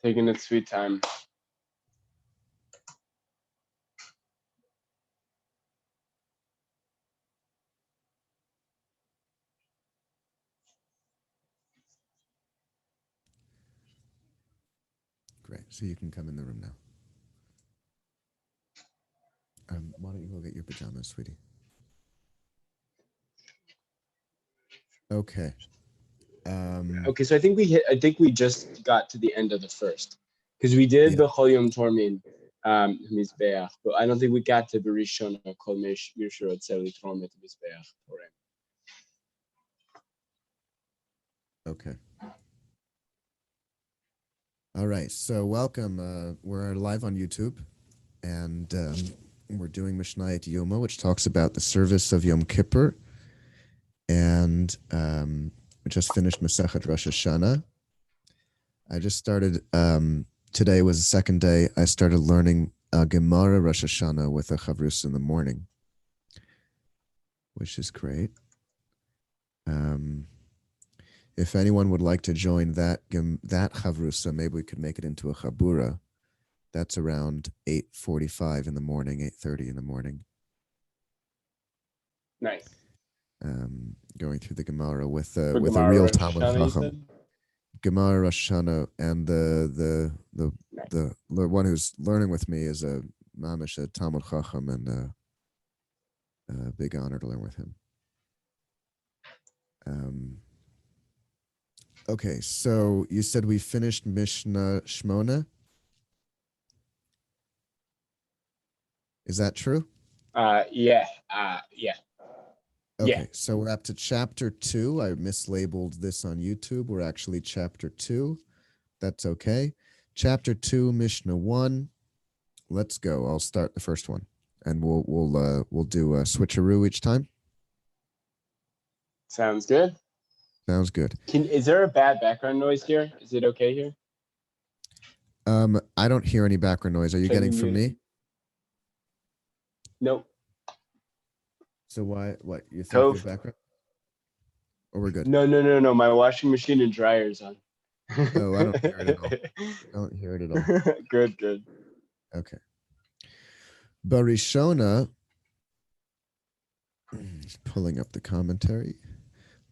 Taking its sweet time. Great. So you can come in the room now. Why don't you go get your pajamas, sweetie? Okay. Okay, so I think we just got to the end of the first, because we did Yeah. B'chol Yom Tormin Mizbeach, but I don't think we got to Berishon Kol Mishur Tzeli Tormit Mizbeach Torem. Okay. All right. So welcome. We're live on YouTube, and we're doing Mishnayot Yoma, which talks about the service of Yom Kippur, and we just finished Masechet Rosh Hashanah. I just started. Today was the second day. I started learning Gemara Rosh Hashanah with a chavrus in the morning, which is great. If anyone would like to join that chavrusa, maybe we could make it into a chabura. That's around 8:45 in the morning, 8:30 in the morning. Nice. Going through the Gemara with a Gemara real Rosh Talmud Hashanah, you Chacham. said? Gemara Rosh Hashanah, and the one who's learning with me is a mamish, a Talmud Chacham, and a big honor to learn with him. Okay, so you said we finished Mishnah Shmona. Is that true? Yeah. Okay, so we're up to chapter 2. I mislabeled this on YouTube. We're actually chapter 2. That's okay. Chapter 2, Mishnah 1. Let's go. I'll start the first one, and we'll do a switcheroo each time. Sounds good. Sounds good. Is there a bad background noise here? Is it okay here? I don't hear any background noise. Are you getting from me? Nope. So what you think Tov. there's background? Or we're good? No. My washing machine and dryer is on. Oh, I don't hear it at all. I don't hear it at all. Good. Okay. Barishona, pulling up the commentary.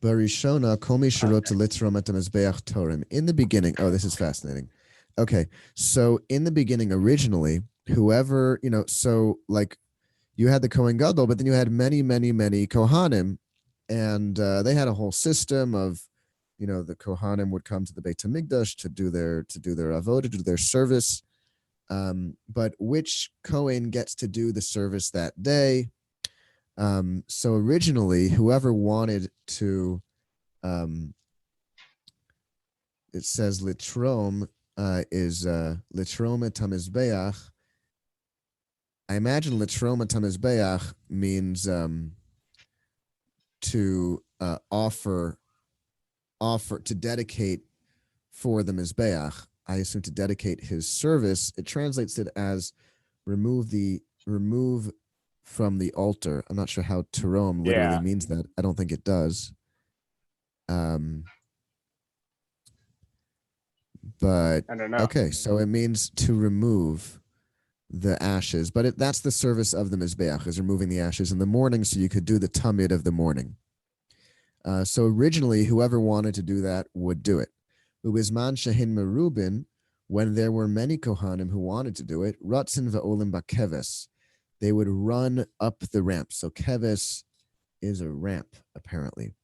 Barishona, komi shirot litrom et mizbeach torim. In the beginning, this is fascinating. Okay, so in the beginning, originally, whoever, so like you had the Kohen Gadol, but then you had many Kohanim, and they had a whole system of, the Kohanim would come to the Beit HaMikdash to do their avodah, to do their service. But which Kohen gets to do the service that day? So originally, whoever wanted to, it says litrom is litrom et hamizbeach. I imagine litrom et hamizbeach means to offer to dedicate for the mizbeach. I assume to dedicate his service. It translates it as remove from the altar. I'm not sure how terom literally means that. I don't think it does. But I don't know. Okay, so it means to remove the ashes, but that's the service of the mizbeach, is removing the ashes in the morning, so you could do the tamid of the morning. So originally, whoever wanted to do that would do it. Ubizman shehin merubin, when there were many kohanim who wanted to do it, ratzin ve'olim bakeves, they would run up the ramp. So keves is a ramp, apparently.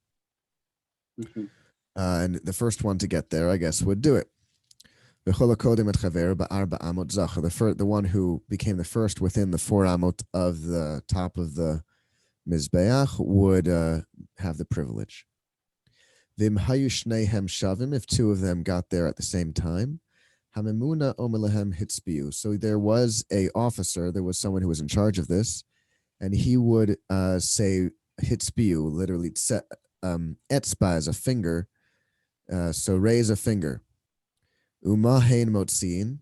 Mm-hmm. And the first one to get there, I guess, would do it. The one who became the first within the 4 amot of the top of the mizbeach would have the privilege. If 2 of them got there at the same time, so there was a officer, there was someone who was in charge of this, and he would say hitzbiu, literally etzba is a finger, so raise a finger. Umahein motzin.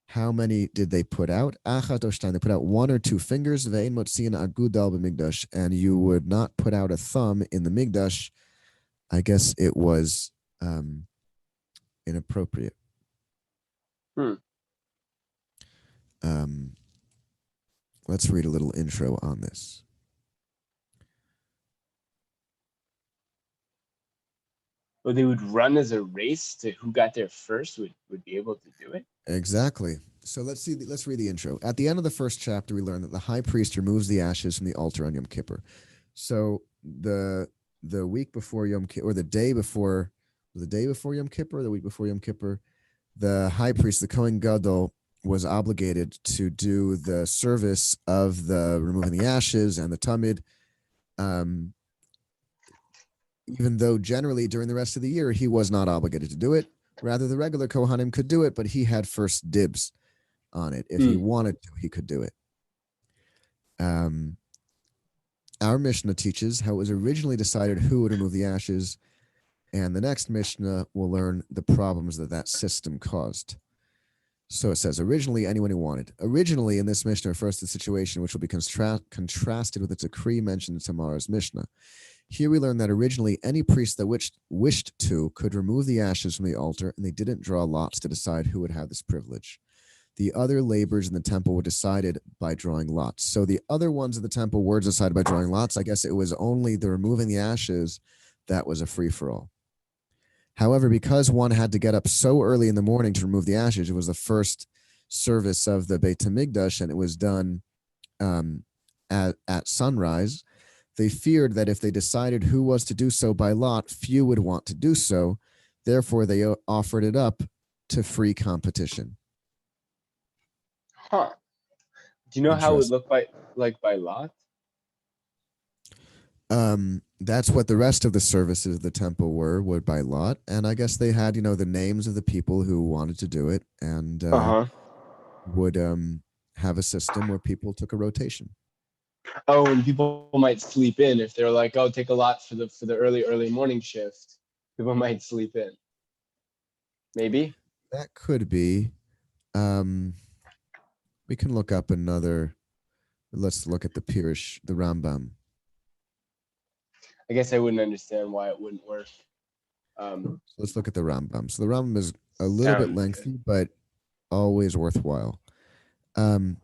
How many did they put out? Achat oshtain. They put out 1 or 2 fingers. Ve'in motzin agudal b'migdash. And you would not put out a thumb in the migdash. I guess it was inappropriate. Hmm. Let's read a little intro on this. Well, they would run as a race to who got there first would be able to do it. Exactly. So let's read the intro. At the end of the first chapter, we learn that the high priest removes the ashes from the altar on Yom Kippur. So the week before Yom Kippur, or the day before Yom Kippur, the week before Yom Kippur, the high priest, the Kohen Gadol, was obligated to do the service of the removing the ashes and the tamid, even though generally during the rest of the year he was not obligated to do it. Rather, the regular Kohanim could do it, but he had first dibs on it. If he wanted to, he could do it. Our Mishnah teaches how it was originally decided who would remove the ashes, and the next Mishnah will learn the problems that system caused. So it says, originally, anyone who wanted. Originally, in this Mishnah refers to the situation which will be contrasted with the decree mentioned in tomorrow's Mishnah. Here we learn that originally, any priest that wished to could remove the ashes from the altar, and they didn't draw lots to decide who would have this privilege. The other labors in the temple were decided by drawing lots. So the other ones of the temple were decided by drawing lots. I guess it was only the removing the ashes that was a free-for-all. However, because one had to get up so early in the morning to remove the ashes, it was the first service of the Beit HaMikdash, and it was done at sunrise. They feared that if they decided who was to do so by lot, few would want to do so. Therefore, they offered it up to free competition. Huh. Do you know how it would look by lot? That's what the rest of the services of the temple were by lot, and I guess they had, the names of the people who wanted to do it, and would have a system where people took a rotation. Oh, and people might sleep in if they're like, oh, take a lot for the early morning shift. People might sleep in. Maybe that could be. We can look up another. Let's look at the Pirush, the Rambam. I guess I wouldn't understand why it wouldn't work. Let's look at the Rambam. So the Rambam is a little bit lengthy, but always worthwhile. Kfar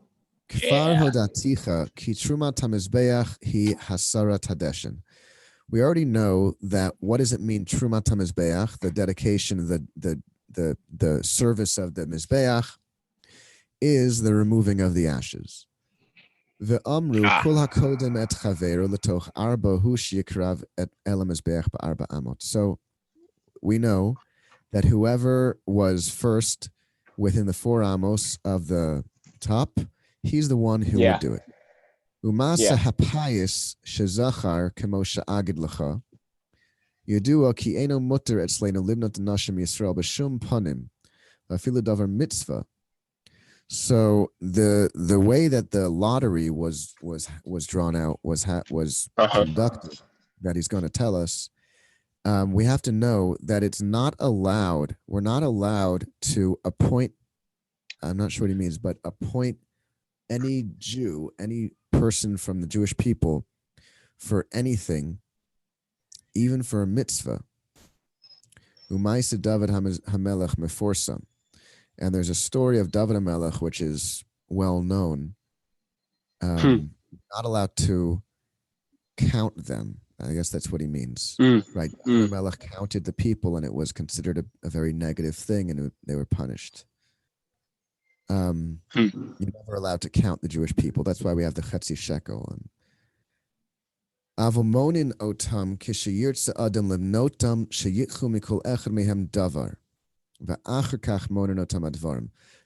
hodaticha ki trumat hamizbeach hi hasarat hadeshen. We already know that. What does it mean, trumat hamizbeach? The dedication, the service of the mizbeach is the removing of the ashes. Ve'amru kol hakodem et chaveru letoch arba hu shikrav et el hamizbeach ba'arba amot. So we know that whoever was first within the 4 amos of the top, he's the one who would do it. Umasa hapayis shezachar kemo she'agid lecha. Yedua ki eno mutter etzleinu libnot nashim Yisrael b'shum panim afilu davar mitzvah. So the way that the lottery was drawn out was conducted, that he's going to tell us. We have to know that it's not allowed. We're not allowed to appoint. I'm not sure what he means, but appoint any Jew, any person from the Jewish people, for anything, even for a mitzvah. Umaisa David Hamelech meforsam. And there's a story of David HaMelech, which is well known. Not allowed to count them. I guess that's what he means, right? David HaMelech counted the people, and it was considered a very negative thing, and they were punished. You're never allowed to count the Jewish people. That's why we have the Chetzi Shekel. And Avomonin otam kishayirtza adam lemnotam sheyitchu mikol echad mehem davar.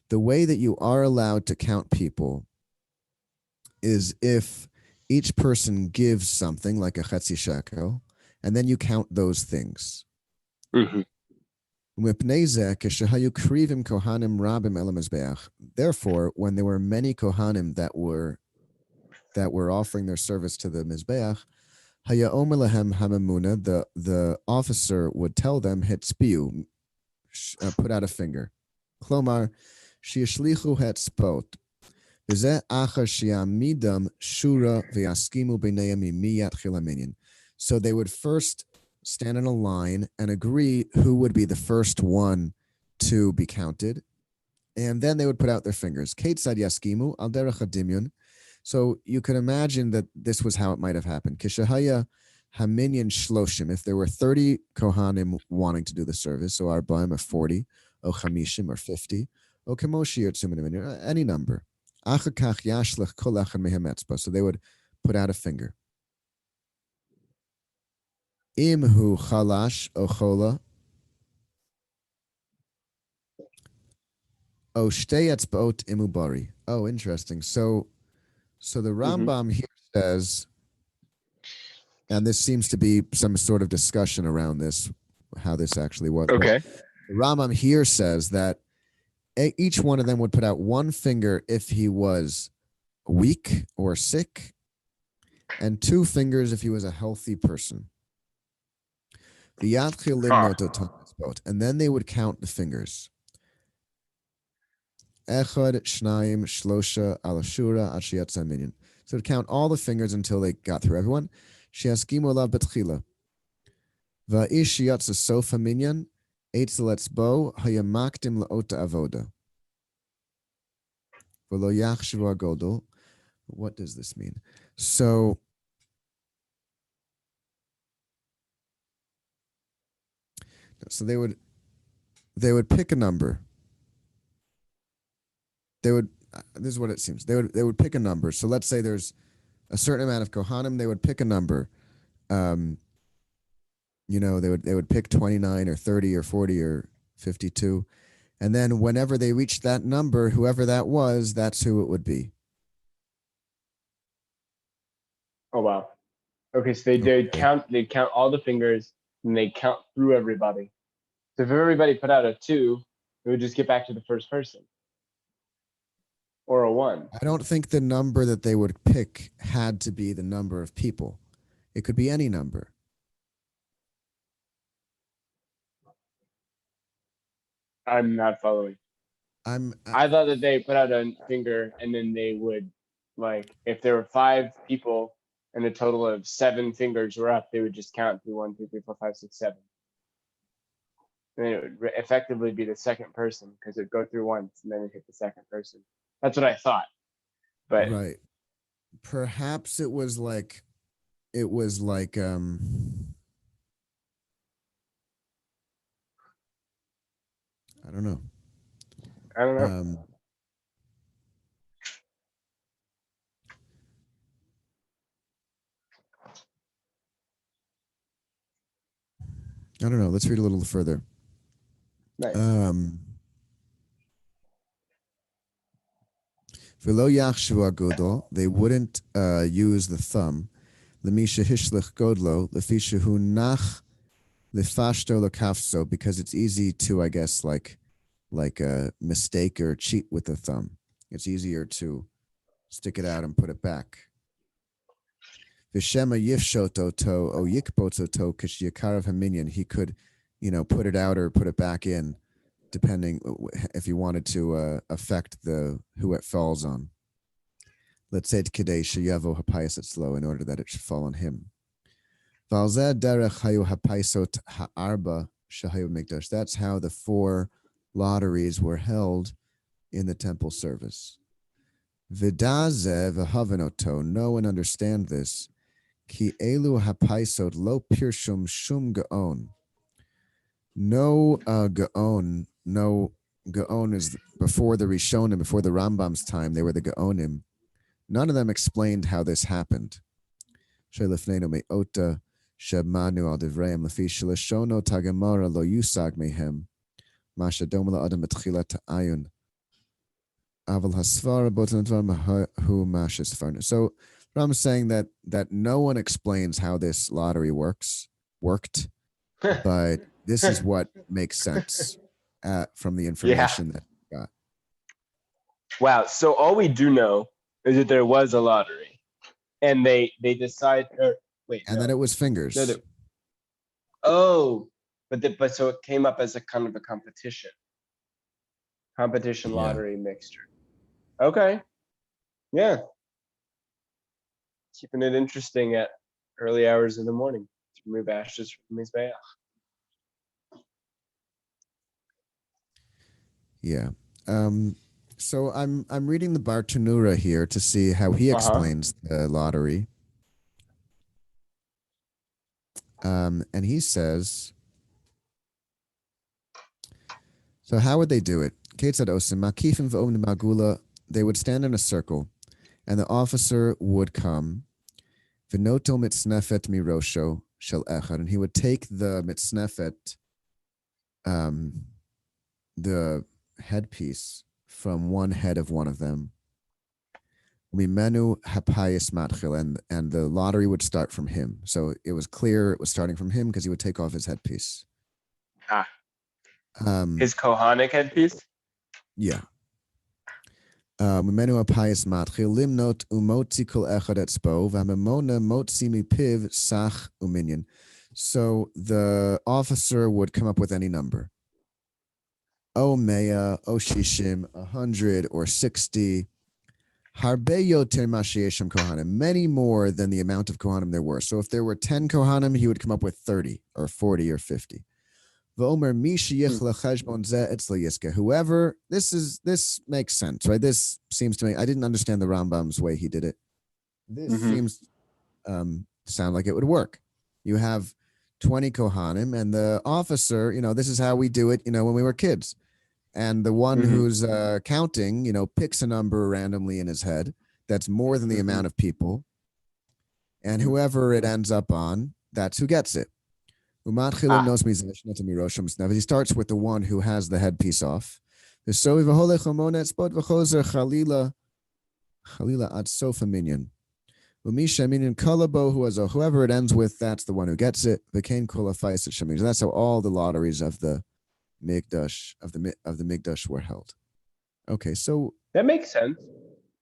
The way that you are allowed to count people is if each person gives something like a chetzi shekel, and then you count those things. Therefore, when there were many kohanim that were offering their service to the mizbeach, the officer would tell them, "Hitzpiu, put out a finger." Klomar, shiashlichu hetzpot. So they would first stand in a line and agree who would be the first one to be counted. And then they would put out their fingers. Kate said yaskimu al derech hadimyun. So you can imagine that this was how it might have happened. Kishahaya haminyan shloshim. If there were 30 kohanim wanting to do the service, so arba'im are 40, o chamishim or 50, o kemoshi or tzuminim, any number. Achakach yashlech kol echad mehem etzba. So they would put out a finger. Imhu chalash o chola. Oh, shtei etzbaot imubari. Oh, interesting. So the Rambam here says, and this seems to be some sort of discussion around this, how this actually was. Okay. The Rambam here says that each one of them would put out one finger if he was weak or sick, and two fingers if he was a healthy person. And then they would count the fingers. Echad, Shnayim, Shlosha, Alashura, Ashiyatza Minyan. So to count all the fingers until they got through everyone. Shiaskimu alav betchila. Va'ish yatza sofa minyan, eitzel etzbo, hayamakdim laota avoda. V'lo yachshivu agodol. What does this mean? So they would pick a number. This is what it seems. They would pick a number. So let's say there's a certain amount of kohanim. They would pick a number. They would pick 29 or 30 or 40 or 52, and then whenever they reached that number, whoever that was, that's who it would be. Oh wow. Okay, so they'd count all the fingers and they count through everybody. So if everybody put out a 2, it would just get back to the first person. Or a 1. I don't think the number that they would pick had to be the number of people. It could be any number. I'm not following. I thought that they put out a finger and then they would, like, if there were 5 people and a total of 7 fingers were up, they would just count through 1, 2, 3, 4, 5, 6, 7. And then it would effectively be the second person because it'd go through once and then it'd hit the second person. That's what I thought. But right. Perhaps it was like I don't know. I don't know. I don't know. Let's read a little further. Nice. V'lo yachshavu agodol, they wouldn't use the thumb. Lemisha hishlich godlo, lefishahu nach lefashto lekafso, because it's easy to, I guess, like mistake or cheat with the thumb. It's easier to stick it out and put it back. V'shema yifshoto to o yikbotzo to kishyakarav haminyan, he could, put it out or put it back in, depending if you wanted to affect who it falls on. Let's say Kedei Sheyavo Hapayas Etzlo, in order that it should fall on him. Valzeh Derech Hayu Hapaisot Ha'arba Shahayu Mikdash. That's how the 4 lotteries were held in the temple service. Vidaze v'havenoto. Know and understand this. Ki elu hapaisot lo pirshum shum gaon. No gaon. No, Gaon is before the Rishonim, before the Rambam's time, they were the Gaonim. None of them explained how this happened. Shelefnenu me'ota shemanu al divreim lefi sheleshono tagemara lo yusag mehem masha domala adam betchila ta'ayun aval hasvara botan dvar hu masha sfarna. So Rambam's saying that no one explains how this lottery worked, but this is what makes sense. From the information that we got. Wow. So all we do know is that there was a lottery, and they decide. That it was fingers. No, but so it came up as a kind of a competition lottery mixture. Okay. Yeah. Keeping it interesting at early hours of the morning to remove ashes from Mizbeach. Yeah. So I'm reading the Bartanura here to see how he explains the lottery. And he says, so how would they do it? They would stand in a circle, and the officer would come, v'notel mitznefet mirosho shel echad, and he would take the mitznefet, the headpiece from one head of one of them. Mimenu hapayis matchil, and the lottery would start from him. So it was clear it was starting from him because he would take off his headpiece. His Kohanic headpiece? Yeah. Mimenu hapayis matchil limnot umotzi kol echad etzbo v'hamemona motzi mipiv sach uminyan. So the officer would come up with any number. O mea, o shishim, 100 or 60. Harbe yoter mashiyeshim kohanim, many more than the amount of kohanim there were. So if there were 10 kohanim, he would come up with 30 or 40 or 50. V'omer mi sheyich lecheshbon zeh etzlo yiska. Whoever, this makes sense, right? This seems to me, I didn't understand the Rambam's way he did it. This seems sound like it would work. You have 20 kohanim, and the officer, this is how we do it, when we were kids. And the one who's counting, picks a number randomly in his head that's more than the amount of people. And whoever it ends up on, that's who gets it. He starts with the one who has the headpiece off. Whoever it ends with, that's the one who gets it. That's how all the lotteries of the Mikdash of the Mikdash were held. Okay, so that makes sense.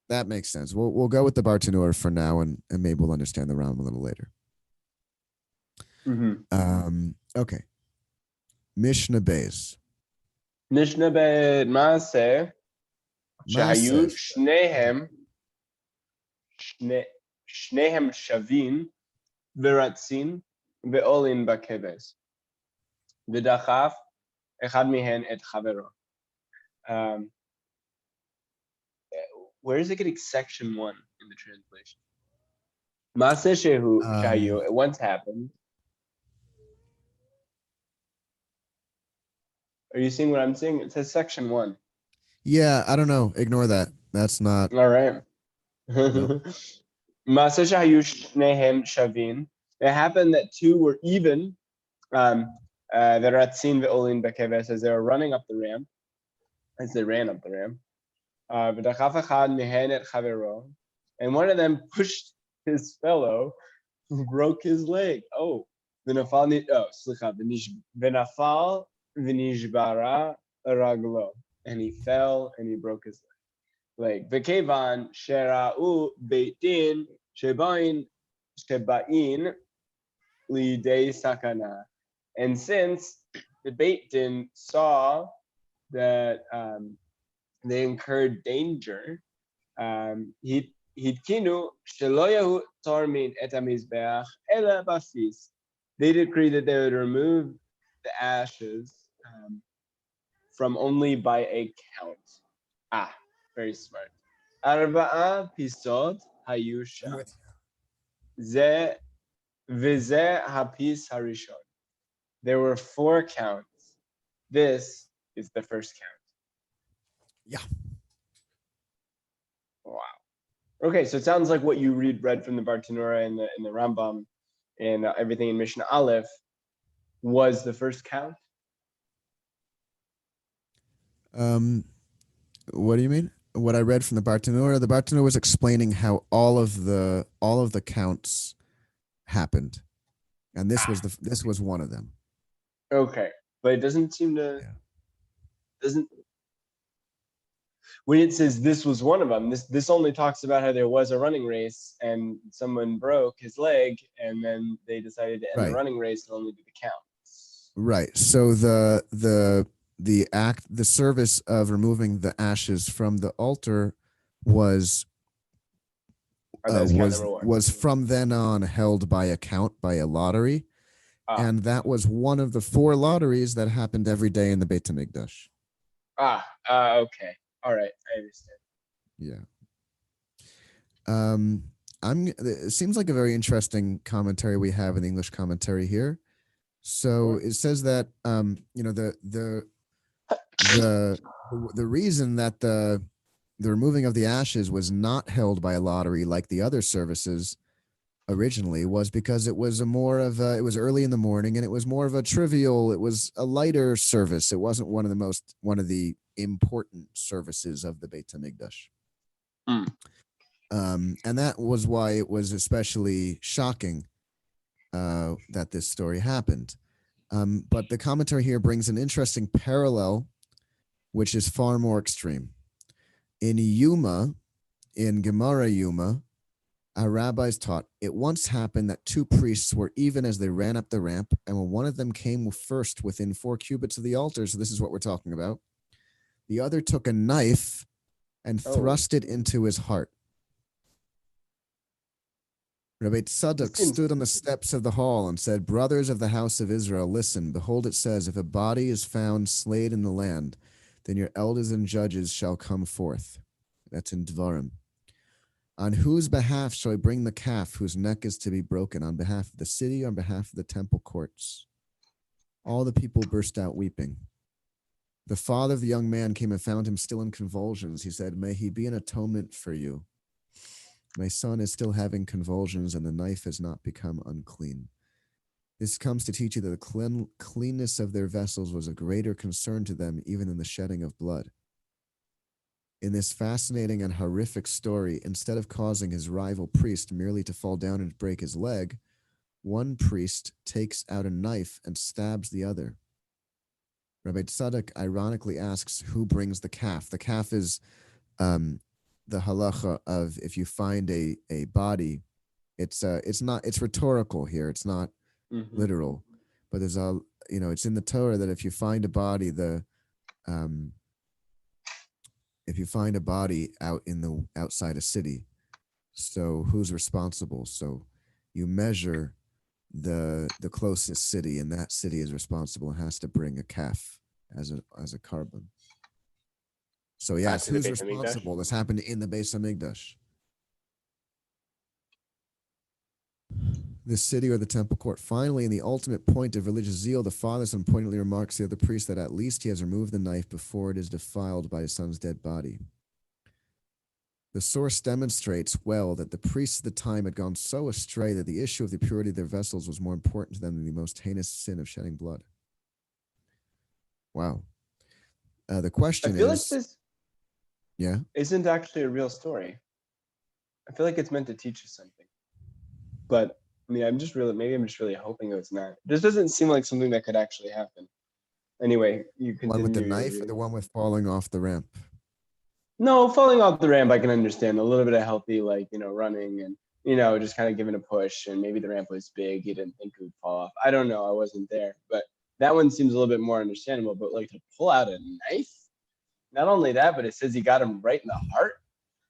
That makes sense. We'll go with the Bartanura for now, and maybe we'll understand the Ram a little later. Okay. Mishnah Beis. Mishnah Beis Maaseh Shahayu Shnehem Shavin Veratzin Ve'olin Bakeves V'dachaf Echad mihen et chavero. Where is it getting section 1 in the translation? Maaseh Shahayu, it once happened. Are you seeing what I'm seeing? It says section 1. Yeah, I don't know. Ignore that. That's not. All right. Maaseh Shahayu Shnehem Shavin. It happened that two were even. The Ratzin ve'olin bekeves, as they were running up the ramp, as they ran up the ramp. V'dachaf echad mihen et chavero, and one of them pushed his fellow, who broke his leg. V'nafal v'nishbara raglo, and he fell and he broke his leg. V'kevan shera'u beitin shebain lidei sakana. And since the Beit Din saw that they incurred danger, Hidkinu sheloyahu tormin et hamizbeach ela bafis. They decreed that they would remove the ashes from only by a count. Very smart. Arba'a pisot hayusha. Ze v'ze hapis harishon. There were 4 counts. This is the first count. Yeah. Wow. Okay, so it sounds like what you read from the Bartanura and the Rambam and everything in Mishnah Aleph was the first count. What do you mean? What I read from the Bartanura was explaining how all of the counts happened, and this was one of them. Okay, but it doesn't seem to when it says this was one of them. This only talks about how there was a running race and someone broke his leg, and then they decided to end the running race and only do the counts. Right. So the service of removing the ashes from the altar was from then on held by a count, by a lottery. And that was one of the 4 lotteries that happened every day in the Beit HaMikdash. Okay. All right. I understand. Yeah. Um, it seems like a very interesting commentary we have in the English commentary here. So Sure. it says that the the reason that the removing of the ashes was not held by a lottery like the other services originally was because it was it was early in the morning and it was more of a trivial, it was a lighter service. It wasn't one of the important services of the Beit HaMikdash. Mm. And that was why it was especially shocking that this story happened. But the commentary here brings an interesting parallel, which is far more extreme. In Yuma, in Gemara Yuma, our rabbis taught it once happened that two priests were even as they ran up the ramp, and when one of them came first within 4 cubits of the altar, so this is what we're talking about, the other took a knife and Oh, thrust it into his heart. Rabbi this Tzadok seems. stood on the steps of the hall and said, Brothers of the house of Israel, listen. Behold, it says, if a body is found slain in the land, then your elders and judges shall come forth. That's in Dvarim. On whose behalf shall I bring the calf whose neck is to be broken? On behalf of the city, or on behalf of the temple courts? All the people burst out weeping. The father of the young man came and found him still in convulsions. He said, May he be an atonement for you. My son is still having convulsions, and the knife has not become unclean. This comes to teach you that the cleanness of their vessels was a greater concern to them even than the shedding of blood. In this fascinating and horrific story, instead of causing his rival priest merely to fall down and break his leg, one priest takes out a knife and stabs the other. Rabbi Tzadok ironically asks, who brings the calf? The calf is the halacha of if you find a body, it's rhetorical here. It's not Mm-hmm. literal, but there's it's in the Torah that if you find a body, um, if you find a body out in the outside a city, so who's responsible? So you measure the closest city, and that city is responsible and has to bring a calf as a carbon. So yes, To the who's Beit Hamikdash. responsible? This happened in the Beis Hamikdash, the city or the temple court. Finally, in the ultimate point of religious zeal, the father son pointedly remarks to the other priest that at least he has removed the knife before it is defiled by his son's dead body. The source demonstrates well that the priests of the time had gone so astray that the issue of the purity of their vessels was more important to them than the most heinous sin of shedding blood. Wow. The I question feel like is, this yeah, isn't actually a real story. I feel like it's meant to teach us something. But I mean, maybe I'm just really hoping it's not. This doesn't seem like something that could actually happen. Anyway, you one with the continue your knife or reading. the one with falling off the ramp? No, falling off the ramp, I can understand. A little bit of healthy, like, running and, just kind of giving a push. And maybe the ramp was big. He didn't think it would fall off. I don't know. I wasn't there. But that one seems a little bit more understandable. But like to pull out a knife, not only that, but it says he got him right in the heart.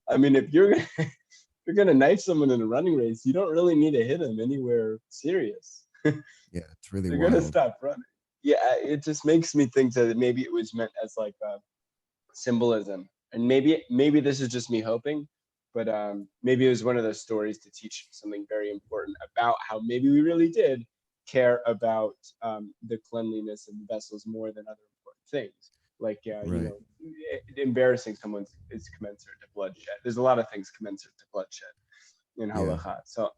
I mean, if you're if you're gonna knife someone in a running race, you don't really need to hit him anywhere serious. Yeah, it's really They're gonna wild. stop running. Yeah, it just makes me think that maybe it was meant as like a symbolism, and maybe this is just me hoping, but maybe it was one of those stories to teach something very important about how maybe we really did care about the cleanliness of the vessels more than other important things. Like Right. embarrassing someone is commensurate to bloodshed. There's a lot of things commensurate to bloodshed in Yeah. halacha. So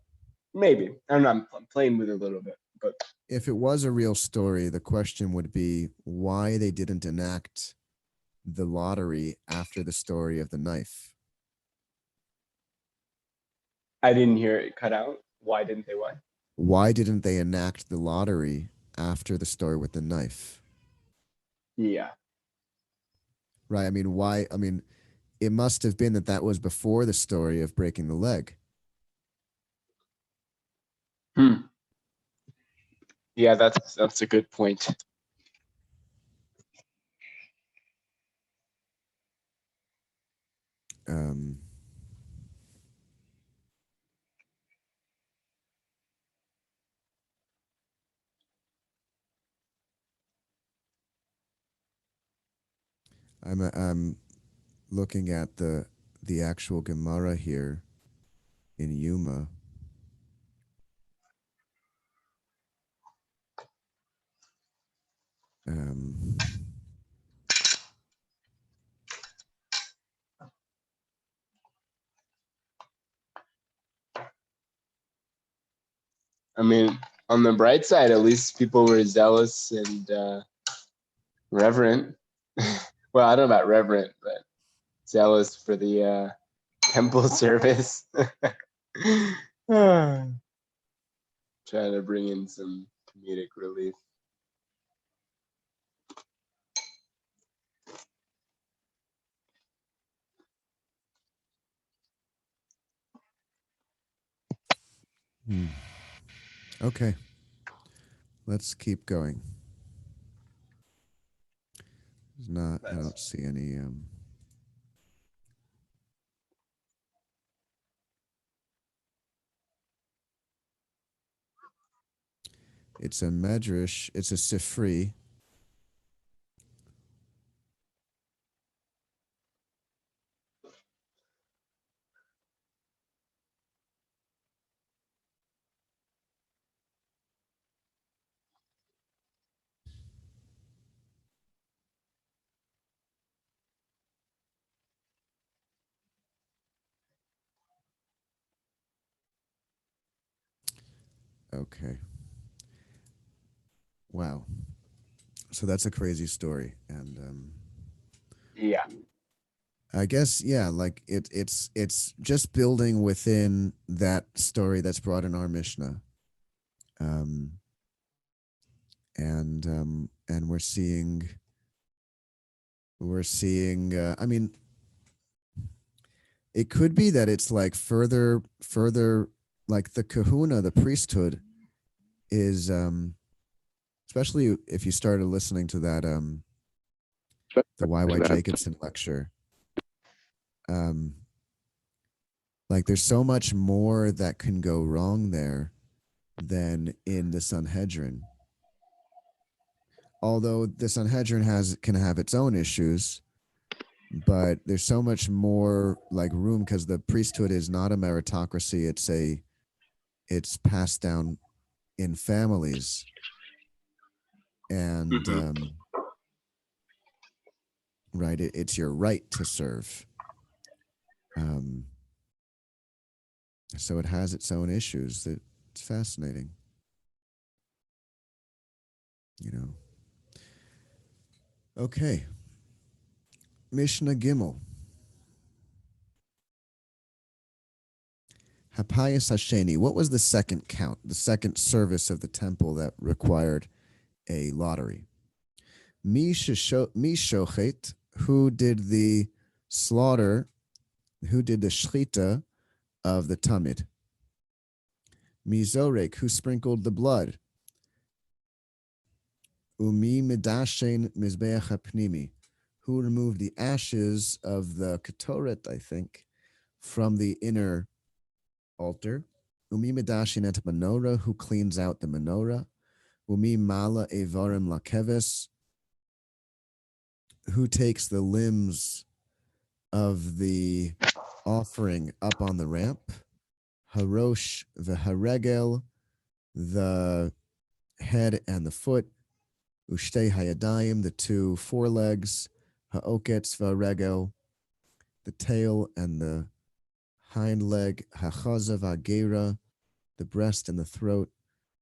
maybe I don't know. I'm playing with it a little bit, but If it was a real story, the question would be why they didn't enact the lottery after the story of the knife. I didn't hear it cut out. Why didn't they? Why? Why didn't they enact the lottery after the story with the knife? Yeah. Right. I mean, why? I mean, it must have been that was before the story of breaking the leg. Hmm. Yeah, that's a good point. Um, I'm looking at the actual Gemara here in Yuma. I mean, on the bright side, at least people were zealous and reverent. Well, I don't know about reverent, but zealous for the temple service. Trying to bring in some comedic relief. Okay, let's keep going. There's not. I don't see any. It's a medrash. It's a sifri. Okay. Wow. So that's a crazy story, and Yeah. I guess yeah, like it's just building within that story that's brought in our Mishnah, um, and we're seeing. I mean, it could be that it's like further, like the Kahuna, the priesthood, is especially if you started listening to that the Y.Y. Jacobson lecture. Um, like there's so much more that can go wrong there than in the Sanhedrin. Although the Sanhedrin can have its own issues, but there's so much more like room because the priesthood is not a meritocracy. It's passed down in families, and right, it's your right to serve. Um, so it has its own issues. It's fascinating, you know. Okay, Mishnah Gimel. Hapayas Hasheni. What was the second count, the second service of the temple that required a lottery? Mishochet, who did the slaughter, who did the shchita of the tamid? Mizorek, who sprinkled the blood? Umi midashen mizbeach hapnimi, who removed the ashes of the ketoret, I think, from the inner altar. Umi midashen et menorah, who cleans out the menorah. Umi mala evarim lakeves, who takes the limbs of the offering up on the ramp. Harosh v'haregel, the head and the foot. Ushtei hayadayim, the two forelegs. Ha'oketz v'haregel, the tail and the hind leg. Hachaza v'agera, the breast and the throat.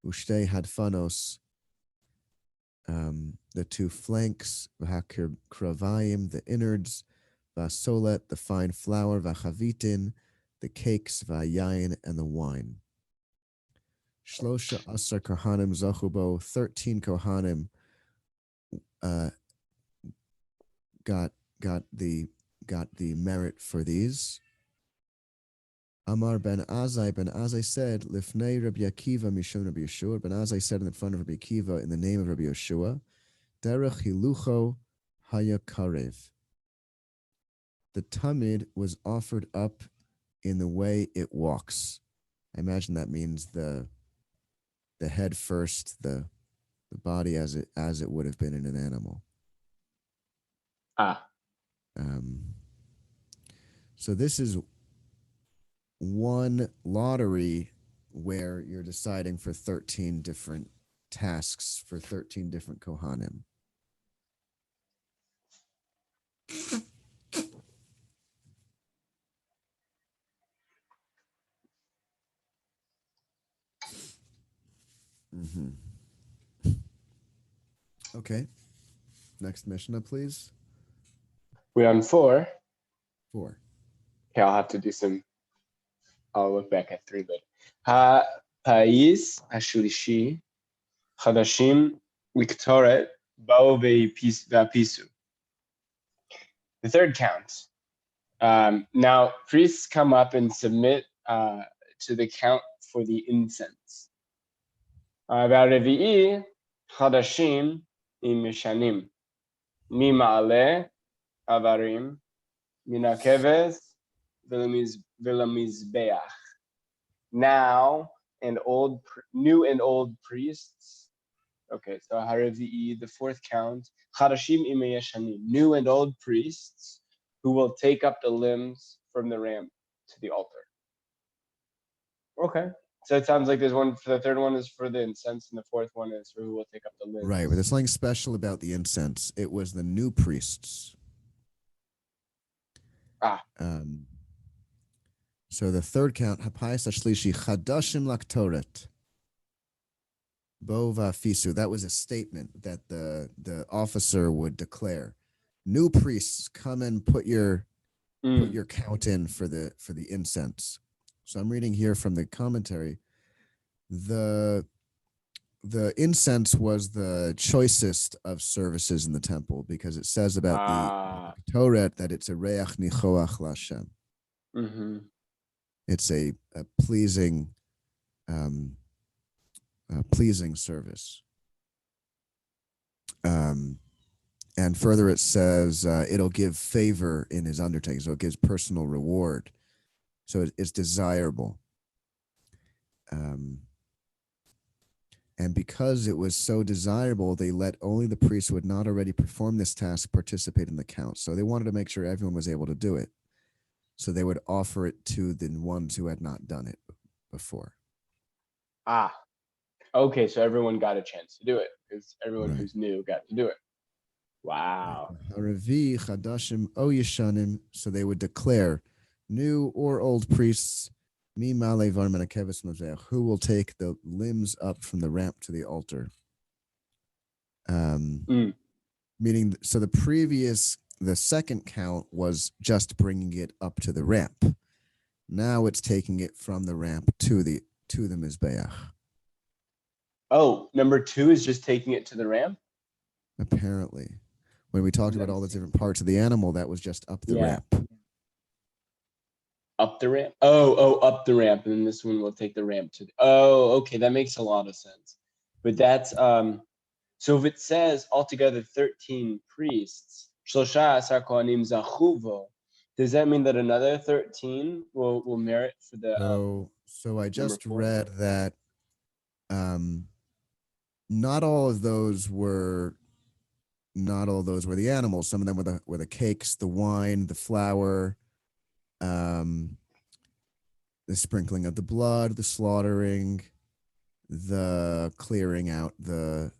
Ushtei hadfanos, the two flanks. V'hakravayim, the innards. V'asolet, the fine flour. V'chavitin, the cakes. V'ayayin, and the wine. Shlosha Asar Kohanim Zachubo, 13 Kohanim got the merit for these. Amar ben Azai said, Lifnei Rabbi Akiva Mishon Rabbi Yeshua. Ben Azai said in the front of Rabbi Akiva in the name of Rabbi Yeshua, Derech Hilucho Haya Karev. The tamid was offered up in the way it walks. I imagine that means the head first, the body as it would have been in an animal. Ah. So this is one lottery where you're deciding for 13 different tasks for 13 different Kohanim. Mm-hmm. Okay. Next Mishnah, please. We're on 4. 4. Okay, I'll look back at 3, but Pais Ashlishi Chadashim Liktoret Bao Vapisu. The third count. Now priests come up and submit to the count for the incense. V'arevi'i Chadashim im Mishanim Mima'ale Avarim Minakeves Vilamizbeach. Now new and old priests. Okay, so Haravi'i, the fourth count, Charashim Imeyeshanim, new and old priests who will take up the limbs from the ram to the altar. Okay, so it sounds like there's one for the third one is for the incense, and the fourth one is for who will take up the limbs. Right, but there's something special about the incense. It was the new priests. So the third count, Hapayas Ashlishi Chadashim Laktoret. Bova Fisu. That was a statement that the officer would declare. New priests, come and put your count in for the incense. So I'm reading here from the commentary. The incense was the choicest of services in the temple because it says about the Torah that it's a reach nichoach l'Hashem. Mm-hmm. It's a pleasing pleasing service. And further it says it'll give favor in his undertaking, so it gives personal reward. So it's desirable. And because it was so desirable, they let only the priests who had not already performed this task participate in the count. So they wanted to make sure everyone was able to do it. So they would offer it to the ones who had not done it before. Okay, so everyone got a chance to do it because everyone who's new got to do it. Wow. Haravi Chadashim O Yeshanim, so they would declare new or old priests, Mi Male Varmana Kevis Mosaic, who will take the limbs up from the ramp to the altar. Meaning, so the second count was just bringing it up to the ramp. Now it's taking it from the ramp to the Mizbeach. Oh, number 2 is just taking it to the ramp? Apparently. When we talked about all the different parts of the animal, that was just up the ramp. Up the ramp? Oh, up the ramp. And then this one will take the ramp to okay, that makes a lot of sense. But that's, so if it says altogether 13 priests, does that mean that another 13 will merit for the So I just read that not all of those were the animals. Some of them were the cakes, the wine, the flour, the sprinkling of the blood, the slaughtering, the clearing out the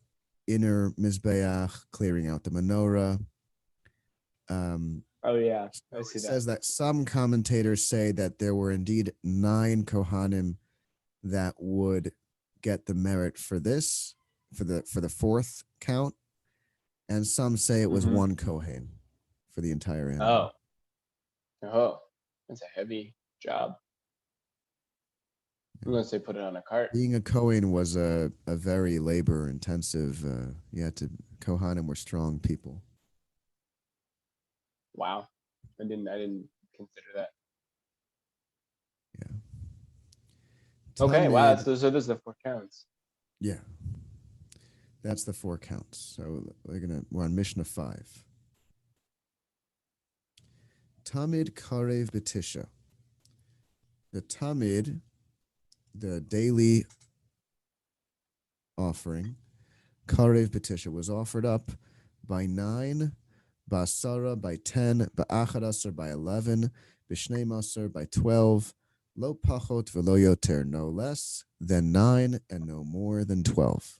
inner mizbeach, clearing out the menorah. I see that. It says that some commentators say that there were indeed 9 Kohanim that would get the merit for this, for the fourth count, and some say it was 1 Kohen for the entire animal. Oh, that's a heavy job. Unless they put it on a cart. Being a Kohen was a very labor intensive. Kohanim were strong people. Wow, I didn't consider that. Yeah. Okay, wow. So those are the 4 counts. Yeah, that's the 4 counts. So we're on Mishnah 5. Tamid Karev Betisha. The Tamid, the daily offering, Karev Betisha, was offered up by 9 Ba'asara by 10, Ba'achad asar by 11, B'shnei masar by 12, Lo pachot v'lo yoter, no less than 9 and no more than 12.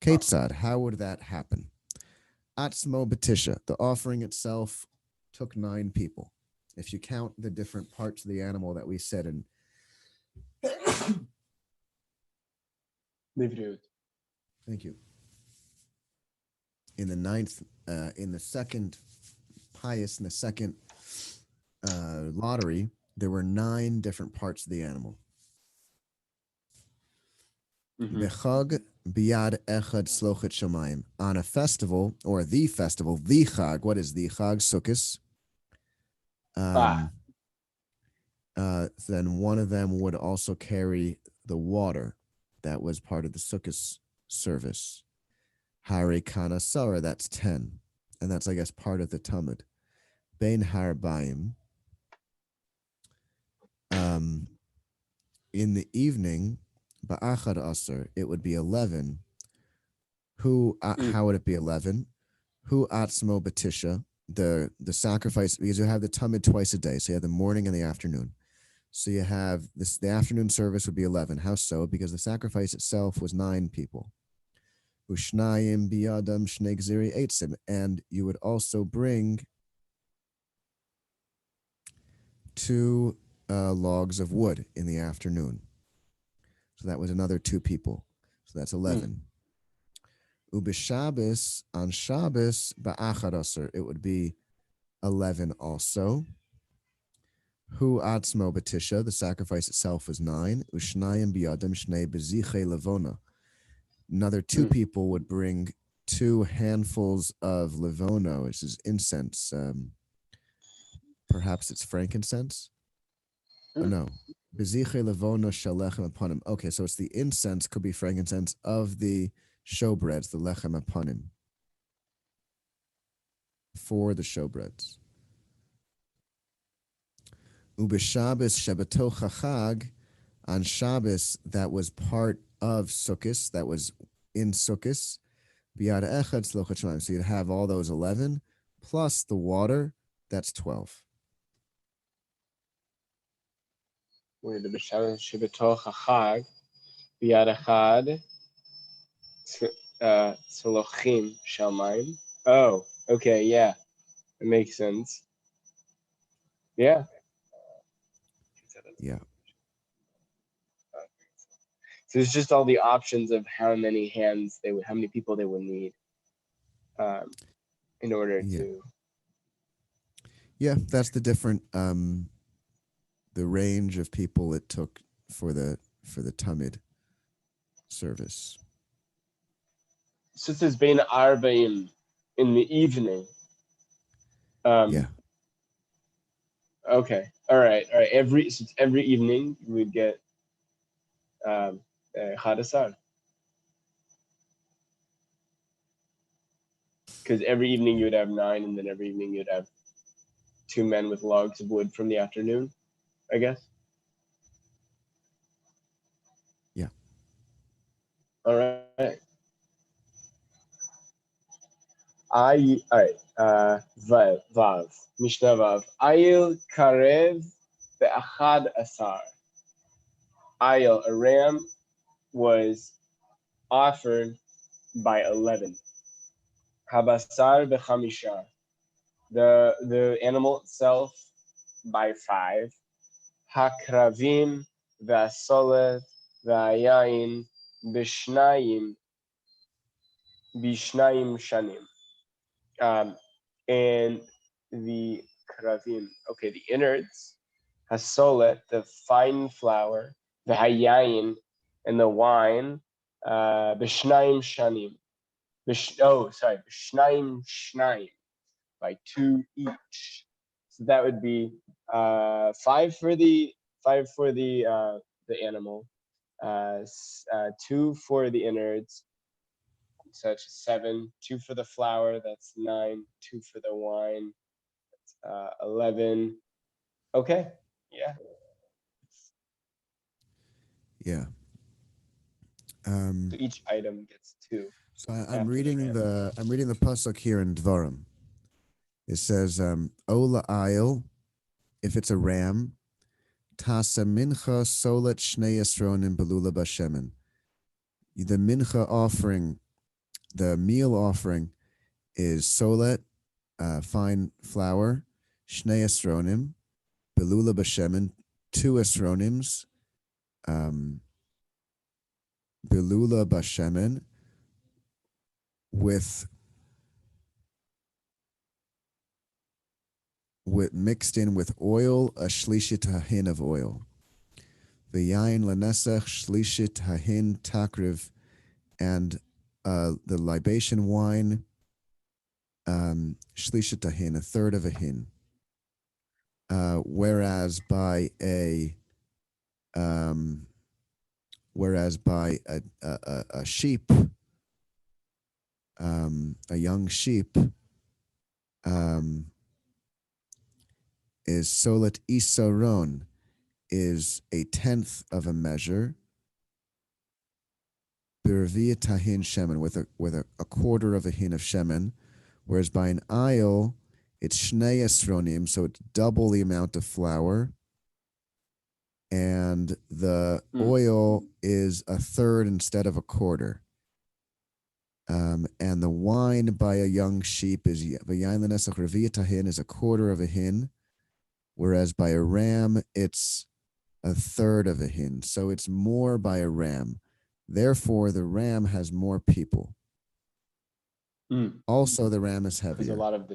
Ketzad, how would that happen? Atzmo Batisha, the offering itself took 9 people. If you count the different parts of the animal that we said in Thank you. In the ninth, in the second pious, in the second lottery, there were 9 different parts of the animal. Bechag biyad echad slochet shamayim. On a festival, or the festival, the chag. What is the chag? Sukkos. Then one of them would also carry the water that was part of the Sukkos service. Hari kana Sarah, that's 10. And that's, I guess, part of the Talmud. Bein harbaim. In the evening, ba'achad asar, it would be 11. How would it be 11? Hu atzmo batisha, the sacrifice, because you have the Talmud twice a day. So you have the morning and the afternoon. So you have this, the afternoon service would be 11. How so? Because the sacrifice itself was 9 people. Ushnayim biyadam shnei gziri eitzim. And you would also bring 2 logs of wood in the afternoon. So that was another 2 people. So that's 11. Ubishabis, on Shabbos, ba'achad asar, it would be 11 also. Hu atzmo batisha, the sacrifice itself was 9. Ushnayim biyadam shnei beziche levona. Another 2 people would bring 2 handfuls of levona, which is incense. Perhaps it's frankincense? Oh, no. Beziche levona shalechem upon him. Okay, so it's the incense, could be frankincense, of the showbreads, the lechem upon him. For the showbreads. Ubishabes Shabbato Chachag, on Shabbos, that was part of Sukkos, that was in Sukkos. Biyad Echad Slochet Shemaim. So you'd have all those 11 plus the water, that's 12. Wait, the B'Shabbat Shabbato Chachag, Biyad Echad, Tzolochim Shalmaim. Oh, okay, yeah, it makes sense. Yeah. Yeah. So it's just all the options of how many hands how many people they would need, in order to. Yeah, that's the different, the range of people it took for the Talmud service. So it says Bein Arba'im in the evening. Yeah. Okay. All right. Every evening we'd get Hadasar. Because every evening you would have 9, and then every evening you'd have 2 men with logs of wood from the afternoon, I guess. Yeah. All right. Vav. Mishnah Vav. Ayil karev be'achad asar. Ayil, a ram, was offered by 11. Habasar bechamisha. The animal itself by 5. Hakravim v'asolet v'ayayin b'shnayim shanim. And the kravim, okay, the innards, hasolet, the fine flour, the hayayin, and the wine, b'shnayim shanim. B'shnayim shnayim, by 2 each. So that would be 5 for the animal, 2 for the innards, such as 7, 2 for the flour, that's 9, 2 for the wine, that's 11. Okay, yeah. Yeah. So each item gets 2. So I'm reading the pasuk here in Dvarim. It says, Ola Ayil, if it's a ram, Tasa Mincha Solet Shnei Esronim Belula Bashemen. The mincha offering, the meal offering, is solet, fine flour, shnei esronim, belula bashemen, 2 esronims, belula bashemen, with mixed in with oil, a shlishit hahin of oil. V'yayin lanesach shlishit hahin takriv, and the libation wine, shlishit hahin, a third of a hin. Whereas by a sheep, a young sheep, is solet isaron, is a tenth of a measure. Birvia tahin shemen, with a quarter of a hin of shemen, whereas by an ayil, it's shnei esronim, so it's double the amount of flour, and the oil is a third instead of a quarter. And the wine by a young sheep is v'yayin l'nesach reviyat tahin, is a quarter of a hin, whereas by a ram it's a third of a hin. So it's more by a ram. Therefore, the ram has more people. Also, the ram is heavier. There's a lot of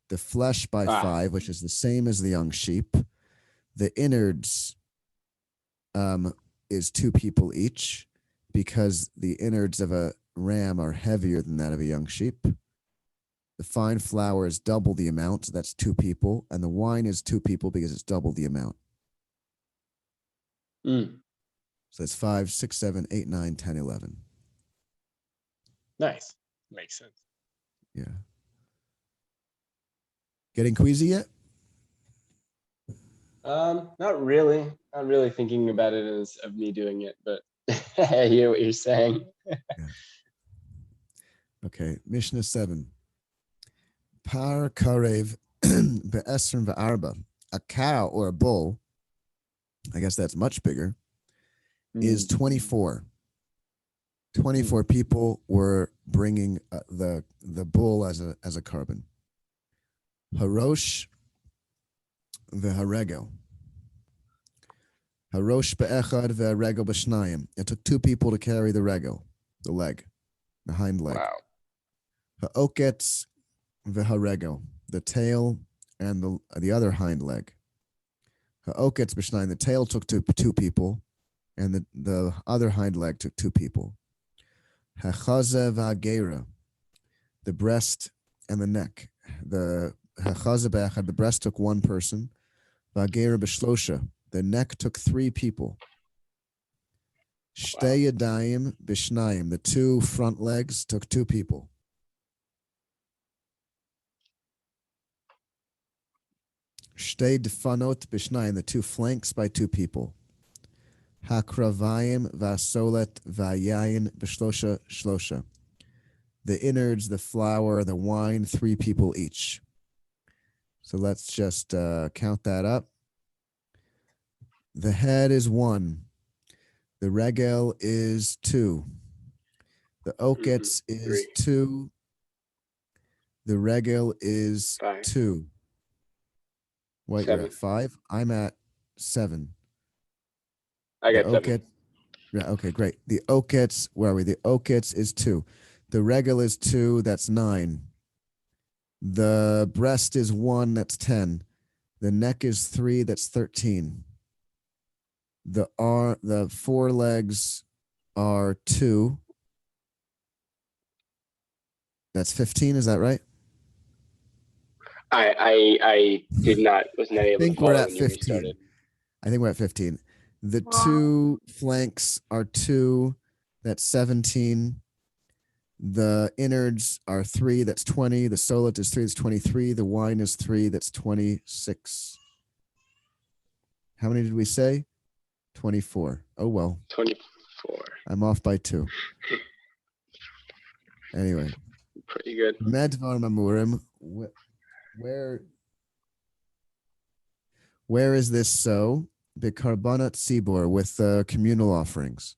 the flesh by 5, which is the same as the young sheep. The innards is 2 people each, because the innards of a ram are heavier than that of a young sheep. The fine flour is double the amount, so that's 2 people. And the wine is 2 people because it's double the amount. So it's 5, 6, 7, 8, 9, 10, 11. Nice. Makes sense. Yeah. Getting queasy yet? Not really. Not really thinking about it as of me doing it, but I hear what you're saying. Yeah. Okay, Mishnah 7. Par karev be'esrim ve'arba. A cow or a bull, I guess that's much bigger, is 24. 24 people were bringing the bull as a carbon. Harosh ve'haregel. Harosh be'echad ve'haregel b'shnayim. It took 2 people to carry the regel, the leg, the hind leg. Wow. Ha'oketz ve'haregel, the tail and the other hind leg. Ha'oketz b'shnayim, the tail took 2 people, and the other hind leg took 2 people. Hachaza v'hagera, the breast and the neck. The hachaza be'echad, the breast took 1 person. V'hagera b'shlosha, the neck took 3 people. Shtei yadayim b'shnayim, the 2 front legs took 2 people. Shtei defanot b'shnayim, the 2 flanks by 2 people. Hakravayim v'asolet v'ayayin b'shlosha shlosha, the innards, the flour, the wine, 3 people each. So let's just count that up. The head is 1. The regel is 2. The oketz is 2. The regel is 5. 2. What, 7. you're at 5? I'm at 7. I got 7. Yeah, okay, great. The oketz, where are we? The oketz is 2. The regel is 2, that's 9. The breast is 1, that's 10. The neck is 3, that's 13. The 4 legs are 2. That's 15, is that right? I was not able to follow when you restarted. I think we're at 15. The 2 flanks are 2, that's 17. The innards are 3, that's 20. The solet is 3, that's 23. The wine is 3, that's 26. How many did we say? 24. Oh, well. 24. I'm off by 2. Anyway. Pretty good. Medvar Mamurim. where is this so? Bikarbanat Sibor with communal offerings.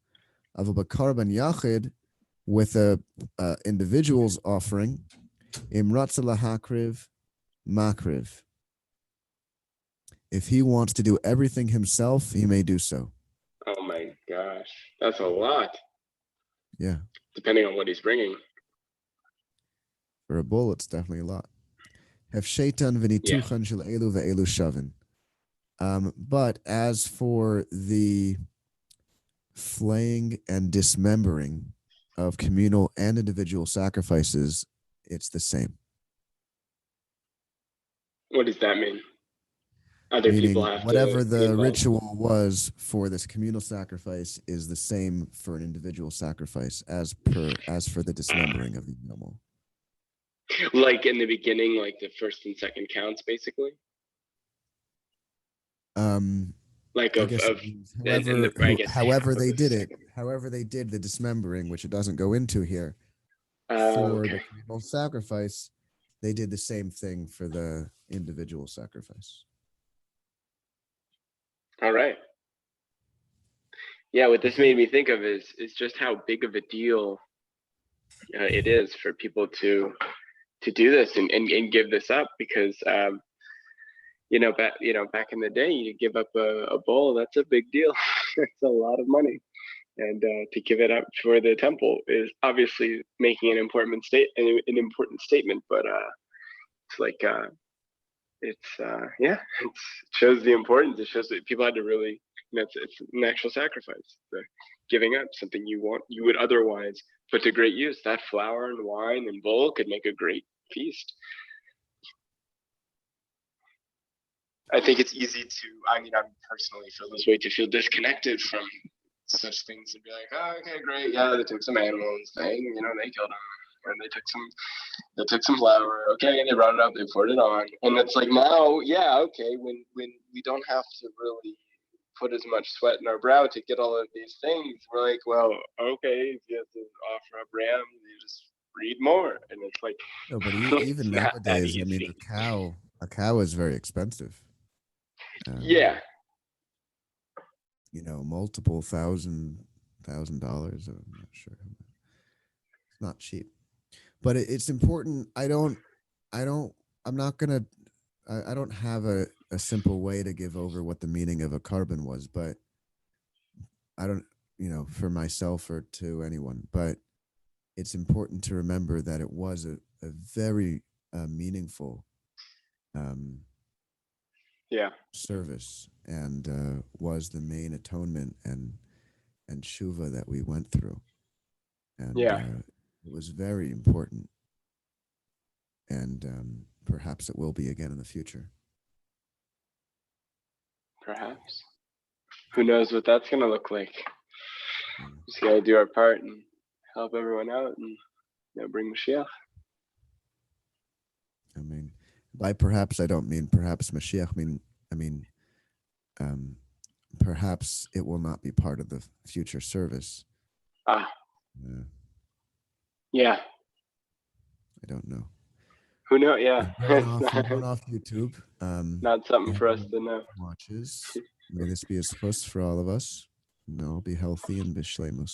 Of a Bikarban Yachid with a individual's offering. Imratza lahakriv makriv. If he wants to do everything himself, he may do so. Oh my gosh, that's a lot. Yeah. Depending on what he's bringing. For a bull, it's definitely a lot. Hefsheitan v'nituchan shel elu ve'elu shavin. But as for the flaying and dismembering of communal and individual sacrifices, it's the same. What does that mean? Other Meaning, people have whatever to the ritual was for this communal sacrifice is the same for an individual sacrifice as for the dismembering of the animal. Like in the beginning, like the first and second counts, basically. Like however they did it, however they did the dismembering, which it doesn't go into here, for the communal sacrifice, they did the same thing for the individual sacrifice. All right. Yeah, what this made me think of is just how big of a deal it is for people to do this and give this up, because back in the day, you give up a bull, that's a big deal. It's a lot of money, and to give it up for the temple is obviously making an important statement. But it's like it shows the importance. It shows that people had to really, it's an actual sacrifice. The giving up something you would otherwise put to great use. That flour and wine and bull could make a great feast. I think it's easy to, I personally feel this way, to feel disconnected from such things and be like, oh, okay, great. Yeah, they took some animals, they killed them, and they took some flour. Okay, and they brought it up, they poured it on. And it's like, now, yeah, okay, when we don't have to really put as much sweat in our brow to get all of these things, we're like, well, okay, if you have to offer up ram, you just breed more. And it's like, no, but even nowadays, a cow is very expensive. Yeah. Multiple $1,000. I'm not sure. It's not cheap, but it's important. I don't have a simple way to give over what the meaning of a carbon was, but I don't, for myself or to anyone, but it's important to remember that it was a very meaningful service, and was the main atonement and shuva that we went through, and it was very important, and perhaps it will be again in the future. Perhaps. Who knows what that's going to look like? Just got to do our part and help everyone out and bring Mashiach. By perhaps, I don't mean perhaps Mashiach. Perhaps it will not be part of the future service. Yeah. I don't know. Who knows? Yeah. Going off YouTube. Not something for us to know. Watches. May this be a schus for all of us. Be healthy and bishleimus.